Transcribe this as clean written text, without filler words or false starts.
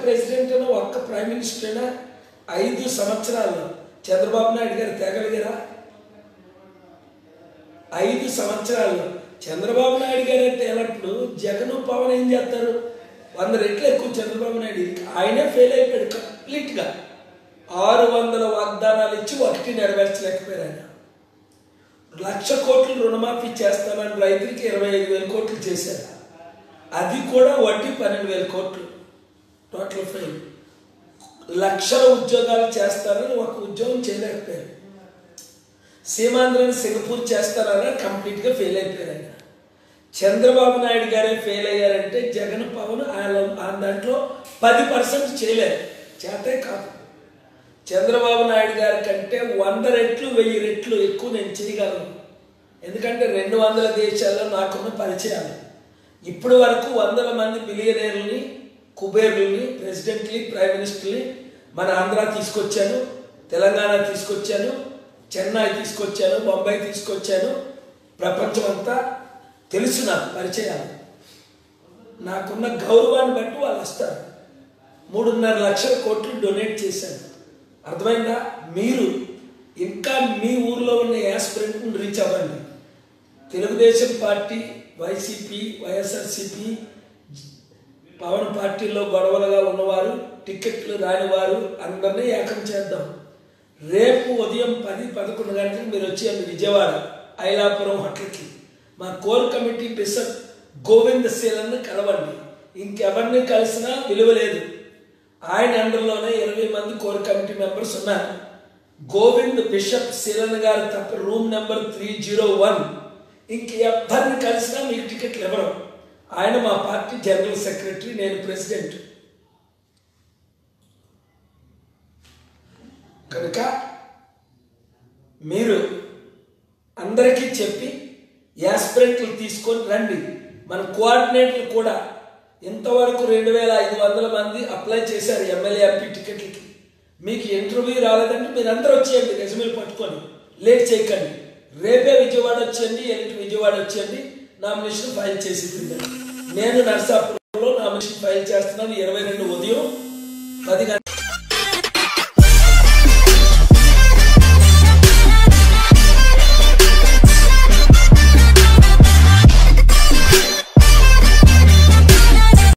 President అయినా ఒక్క prime minister అయినా 5 సంవత్సరాల్లో చంద్రబాబు నాయుడు గారు తేగలిగారా? 5 సంవత్సరాల్లో చంద్రబాబు నాయుడు గారు తేలప్పుడు జగన్ పవన్ ఏం చేస్తారు? 100 రెట్లు ఎక్కువ చంద్రబాబు నాయుడు. ఆయనే ఫెయిల్ అయిపోయాడు కంప్లీట్గా. 600 వాగ్దానాలు ఇచ్చి ఒకటి నెరవేర్చలేకపోయారు ఆయన. 1,00,000 కోట్లు రుణమాఫీ చేస్తానని రైతులకి 25,000 కోట్లు చేశారు. అది కూడా వడ్డీ 12,000 కోట్లు. Total fail. 1,00,000 ఉద్యోగాలు చేస్తారని ఒక ఉద్యోగం చేయలేకపోయారు. సీమాంధ్రని సింగపూర్ చేస్తారని కంప్లీట్గా ఫెయిల్ అయిపోయారు ఆయన. చంద్రబాబు నాయుడు గారే ఫెయిల్ అయ్యారంటే జగన్ పవన్ ఆయన దాంట్లో 10% చేయలేరు. చేతే కాదు. చంద్రబాబు నాయుడు గారి కంటే 100 రెట్లు 1000 రెట్లు ఎక్కువ నేను చేయగలను. ఎందుకంటే 200 దేశాల్లో నాకున్న పరిచయాలు. ఇప్పటి వరకు 100 మంది బిలియనీర్లని, కుబేర్లని, ప్రెసిడెంట్ని, ప్రైమ్ మినిస్టర్ని మన ఆంధ్ర తీసుకొచ్చాను, తెలంగాణ తీసుకొచ్చాను, చెన్నై తీసుకొచ్చాను, బొంబాయి తీసుకొచ్చాను. ప్రపంచం అంతా తెలుసు నాకు పరిచయాలు. నాకున్న గౌరవాన్ని బట్టి వాళ్ళు వస్తారు. 3.5 లక్షల కోట్లు డొనేట్ చేశాను. అర్థమైందా? మీరు ఇంకా మీ ఊర్లో ఉన్న యాస్పిరెంట్ని రీచ్ అవ్వండి. తెలుగుదేశం పార్టీ, వైసీపీ, వైఎస్ఆర్సీపీ, పవన్ పార్టీలో గొడవలుగా ఉన్నవారు, టికెట్లు రానివారు అందరినీ ఏకం చేద్దాం. రేపు ఉదయం 10-11 గంటలకు మీరు వచ్చేయండి విజయవాడ ఐలాపురం హోటల్కి. మా కోర్ కమిటీ బిషప్ గోవింద్ శీలన్ని కలవండి. ఇంకెవరిని కలిసినా విలువ లేదు. ఆయన అండర్లోనే 20 మంది కోర్ కమిటీ మెంబర్స్ ఉన్నారు. గోవింద్ బిషప్ శీలన్ గారు తప్ప రూమ్ నెంబర్ 301 ఇంకెవరిని కలిసినా మీకు టికెట్లు ఇవ్వరు. ఆయన మా పార్టీ జనరల్ సెక్రటరీ, నేను ప్రెసిడెంట్. కనుక మీరు అందరికీ చెప్పి యాస్పిరెంట్లు తీసుకొని రండి. మన కోఆర్డినేటర్లు కూడా ఇంతవరకు 2,500 మంది అప్లై చేశారు ఎమ్మెల్యే ఎంపీ టికెట్లకి. మీకు ఇంటర్వ్యూ రాలేదంటే మీరు అందరూ వచ్చేయండి రెజ్యూమేలు పట్టుకొని. లేట్ చేయకండి. రేపే విజయవాడ వచ్చేయండి, ఎల్లుండి విజయవాడ వచ్చేయండి. నామినేషన్ ఫైల్ చేసి నేను నర్సాపురంలో నామినేషన్ ఫైల్ చేస్తున్నాను. 22 ఉదయం 10 గంటలకు.